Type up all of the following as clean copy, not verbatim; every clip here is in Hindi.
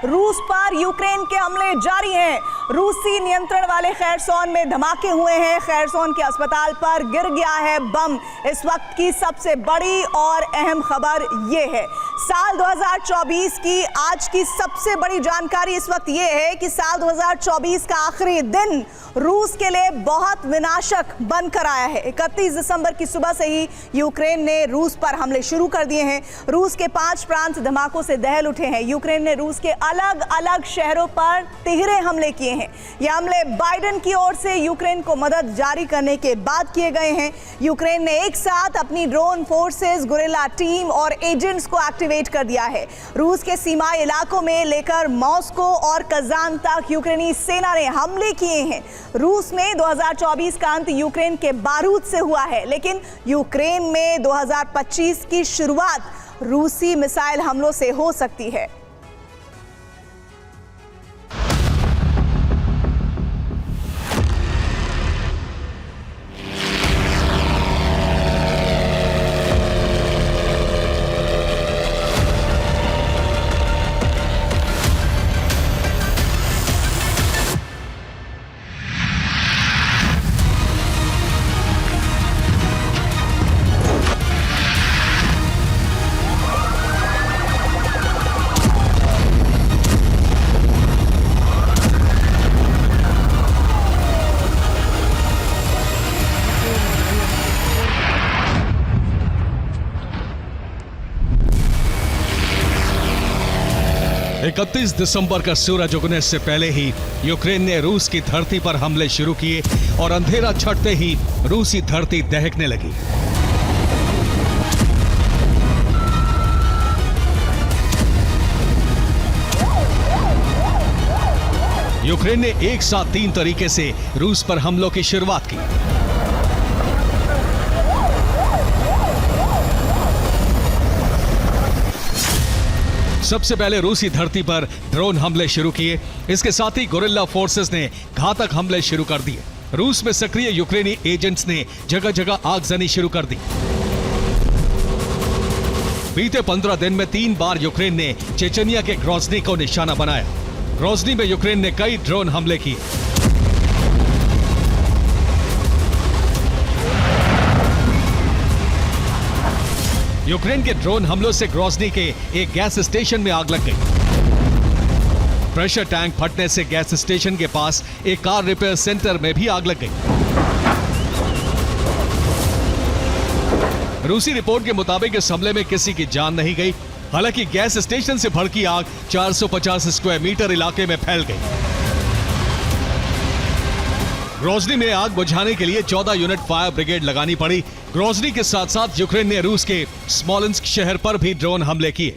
रूस पर यूक्रेन के हमले जारी हैं। रूसी नियंत्रण वाले खैरसोन में धमाके हुए हैं। खैरसोन के अस्पताल पर गिर गया है बम। इस वक्त की सबसे बड़ी और अहम खबर ये है। साल 2024 की आज की सबसे बड़ी जानकारी इस वक्त ये है कि साल 2024 का आखिरी दिन रूस के लिए बहुत विनाशक बनकर आया है। 31 दिसंबर की सुबह से ही यूक्रेन ने रूस पर हमले शुरू कर दिए हैं। रूस के 5 प्रांत धमाकों से दहल उठे हैं। यूक्रेन ने रूस के अलग अलग शहरों पर तिहरे हमले किए हैं। ये हमले बाइडेन की ओर से यूक्रेन को मदद जारी करने के बाद किए गए हैं। यूक्रेन ने एक साथ अपनी ड्रोन फोर्सेस, गुरिल्ला टीम और एजेंट्स को एक्टिवेट कर दिया है। रूस के सीमाई इलाकों में लेकर मॉस्को और कजान तक यूक्रेनी सेना ने हमले किए हैं। रूस में 2024 का अंत यूक्रेन के बारूद से हुआ है, लेकिन यूक्रेन में 2025 की शुरुआत रूसी मिसाइल हमलों से हो सकती है। इकतीस दिसंबर का सूरज उगने से पहले ही यूक्रेन ने रूस की धरती पर हमले शुरू किए और अंधेरा छटते ही रूसी धरती दहकने लगी। यूक्रेन ने एक साथ 3 तरीके से रूस पर हमलों की शुरुआत की। सबसे पहले रूसी धरती पर ड्रोन हमले शुरू किए। इसके साथ ही गुरिल्ला फोर्सेस ने घातक हमले शुरू कर दिए। रूस में सक्रिय यूक्रेनी एजेंट्स ने जगह जगह आगजनी शुरू कर दी। बीते 15 दिन में 3 बार यूक्रेन ने चेचनिया के ग्रोजनी को निशाना बनाया। ग्रोजनी में यूक्रेन ने कई ड्रोन हमले किए। यूक्रेन के ड्रोन हमलों से ग्रोजनी के एक गैस स्टेशन में आग लग गई। प्रेशर टैंक फटने से गैस स्टेशन के पास एक कार रिपेयर सेंटर में भी आग लग गई। रूसी रिपोर्ट के मुताबिक इस हमले में किसी की जान नहीं गई। हालांकि गैस स्टेशन से भड़की आग 450 स्क्वायर मीटर इलाके में फैल गई। ग्रोजनी में आग बुझाने के लिए 14 यूनिट फायर ब्रिगेड लगानी पड़ी। ग्रोजनी के साथ साथ यूक्रेन ने रूस के स्मोलेंस्क शहर पर भी ड्रोन हमले किए।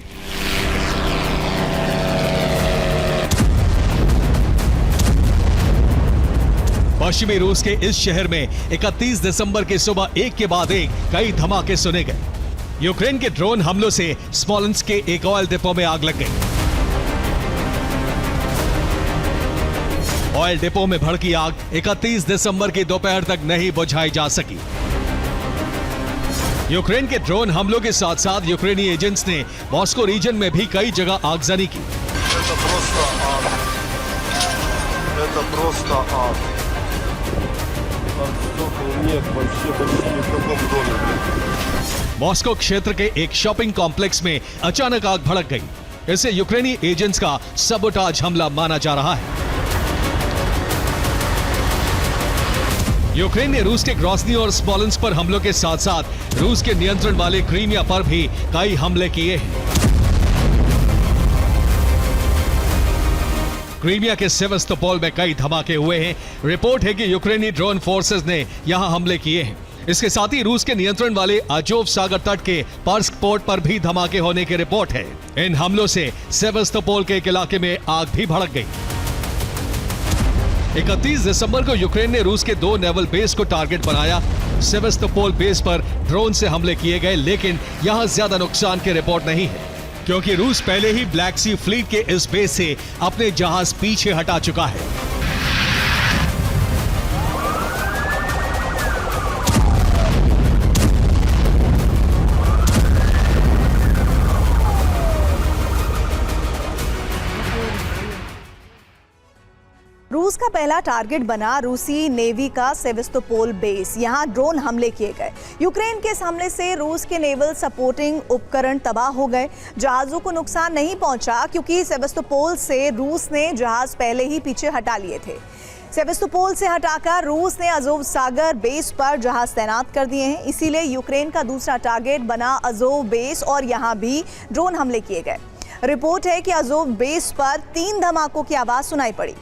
पश्चिमी रूस के इस शहर में 31 दिसंबर की सुबह एक के बाद एक कई धमाके सुने गए। यूक्रेन के ड्रोन हमलों से स्मोलेंस्क के एक ऑयल डिपो में आग लग गई। ऑयल डिपो में भड़की आग 31 दिसंबर की दोपहर तक नहीं बुझाई जा सकी। यूक्रेन के ड्रोन हमलों के साथ साथ यूक्रेनी एजेंट्स ने मॉस्को रीजन में भी कई जगह आगजनी की। मॉस्को क्षेत्र के एक शॉपिंग कॉम्प्लेक्स में अचानक आग भड़क गई। इसे यूक्रेनी एजेंट्स का सबोटाज हमला माना जा रहा है। यूक्रेन ने रूस के ग्रोजनी और स्मोलेंस्क पर हमलों के साथ साथ रूस के नियंत्रण वाले क्रीमिया पर भी कई हमले किए हैं। क्रीमिया के सेवास्तोपोल में कई धमाके हुए हैं। रिपोर्ट है कि यूक्रेनी ड्रोन फोर्सेस ने यहां हमले किए हैं। इसके साथ ही रूस के नियंत्रण वाले अजोव सागर तट के पर्स्क पोर्ट पर भी धमाके होने की रिपोर्ट है। इन हमलों से सेवास्तोपोल के एक इलाके में आग भी भड़क गई। 31 दिसंबर को यूक्रेन ने रूस के 2 नेवल बेस को टारगेट बनाया। सेवास्तोपोल बेस पर ड्रोन से हमले किए गए, लेकिन यहां ज्यादा नुकसान की रिपोर्ट नहीं है, क्योंकि रूस पहले ही ब्लैक सी फ्लीट के इस बेस से अपने जहाज पीछे हटा चुका है। रूस का पहला टारगेट बना रूसी नेवी का सेवेस्तोपोल बेस। यहां ड्रोन हमले किए गए। यूक्रेन के इस हमले से रूस के नेवल सपोर्टिंग उपकरण तबाह हो गए। जहाजों को नुकसान नहीं पहुंचा क्योंकि सेवेस्तोपोल से रूस ने जहाज पहले ही पीछे हटा लिए थे। सेवेस्तोपोल से हटाकर रूस ने अजोव सागर बेस पर जहाज तैनात कर दिए हैं। इसीलिए यूक्रेन का दूसरा टारगेट बना अजोव बेस और यहां भी ड्रोन हमले किए गए। रिपोर्ट है कि अजोव बेस पर 3 धमाकों की आवाज सुनाई पड़ी।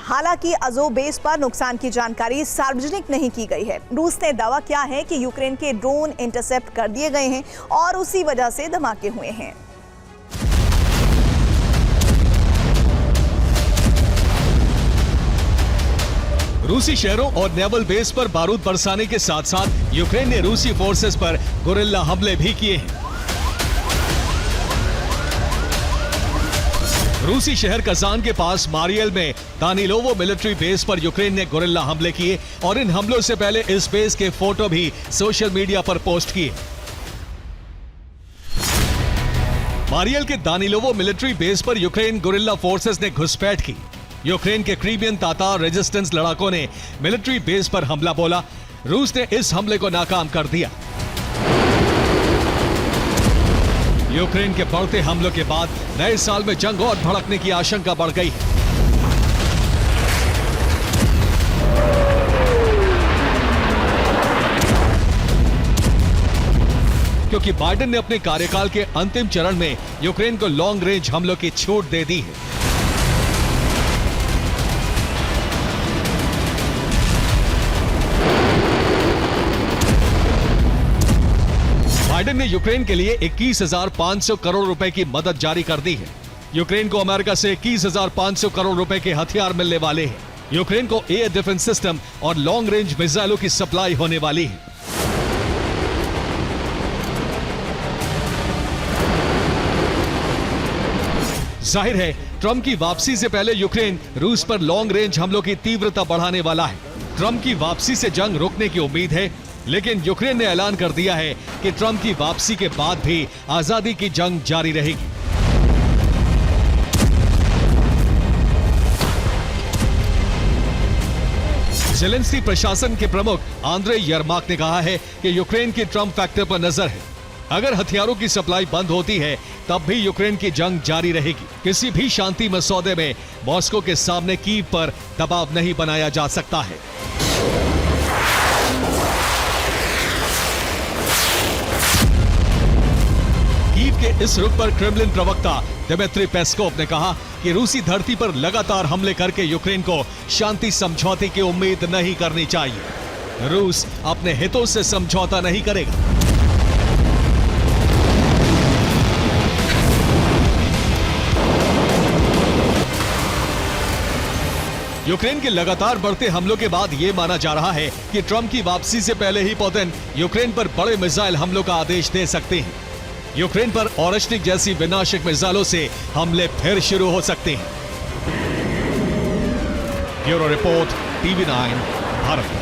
हालांकि अजोव बेस पर नुकसान की जानकारी सार्वजनिक नहीं की गई है। रूस ने दावा किया है कि यूक्रेन के ड्रोन इंटरसेप्ट कर दिए गए हैं और उसी वजह से धमाके हुए हैं। रूसी शहरों और नेवल बेस पर बारूद बरसाने के साथ साथ यूक्रेन ने रूसी फोर्सेस पर गुरिल्ला हमले भी किए हैं। रूसी शहर कजान के पास मारियल में दानिलोवो मिलिट्री बेस पर यूक्रेन ने गुरिल्ला हमले किए और इन हमलों से पहले इस बेस के फोटो भी सोशल मीडिया पर पोस्ट किए। मारियल के दानिलोवो मिलिट्री बेस पर यूक्रेन गुरिल्ला फोर्सेस ने घुसपैठ की। यूक्रेन के क्रीमियन तातार रेजिस्टेंस लड़ाकों ने मिलिट्री बेस पर हमला बोला। रूस ने इस हमले को नाकाम कर दिया। यूक्रेन के बढ़ते हमलों के बाद नए साल में जंग और भड़कने की आशंका बढ़ गई है। क्योंकि बाइडेन ने अपने कार्यकाल के अंतिम चरण में यूक्रेन को लॉन्ग रेंज हमलों की छूट दे दी है। बाइडेन ने यूक्रेन के लिए 21,500 करोड़ रुपए की मदद जारी कर दी है। यूक्रेन को अमेरिका से 21,500 करोड़ रुपए के हथियार मिलने वाले हैं। यूक्रेन को एयर डिफेंस सिस्टम और लॉन्ग रेंज मिसाइलों की सप्लाई होने वाली है। जाहिर है ट्रंप की वापसी से पहले यूक्रेन रूस पर लॉन्ग रेंज हमलों की तीव्रता बढ़ाने वाला है। ट्रंप की वापसी से जंग रुकने की उम्मीद है, लेकिन यूक्रेन ने ऐलान कर दिया है कि ट्रंप की वापसी के बाद भी आजादी की जंग जारी रहेगी। ज़ेलेंस्की प्रशासन के प्रमुख आंद्रे यरमाक ने कहा है कि यूक्रेन की ट्रंप फैक्टर पर नजर है। अगर हथियारों की सप्लाई बंद होती है तब भी यूक्रेन की जंग जारी रहेगी। किसी भी शांति मसौदे में मॉस्को के सामने कीव पर दबाव नहीं बनाया जा सकता है। कीव के इस रुख पर क्रेमलिन प्रवक्ता दिमित्री पेस्कोव ने कहा कि रूसी धरती पर लगातार हमले करके यूक्रेन को शांति समझौते की उम्मीद नहीं करनी चाहिए। रूस अपने हितों से समझौता नहीं करेगा। यूक्रेन के लगातार बढ़ते हमलों के बाद यह माना जा रहा है कि ट्रंप की वापसी से पहले ही पुतिन यूक्रेन पर बड़े मिसाइल हमलों का आदेश दे सकते हैं। यूक्रेन पर ओरेश्निक जैसी विनाशक मिसाइलों से हमले फिर शुरू हो सकते हैं। Bureau report, TV9 Bharat.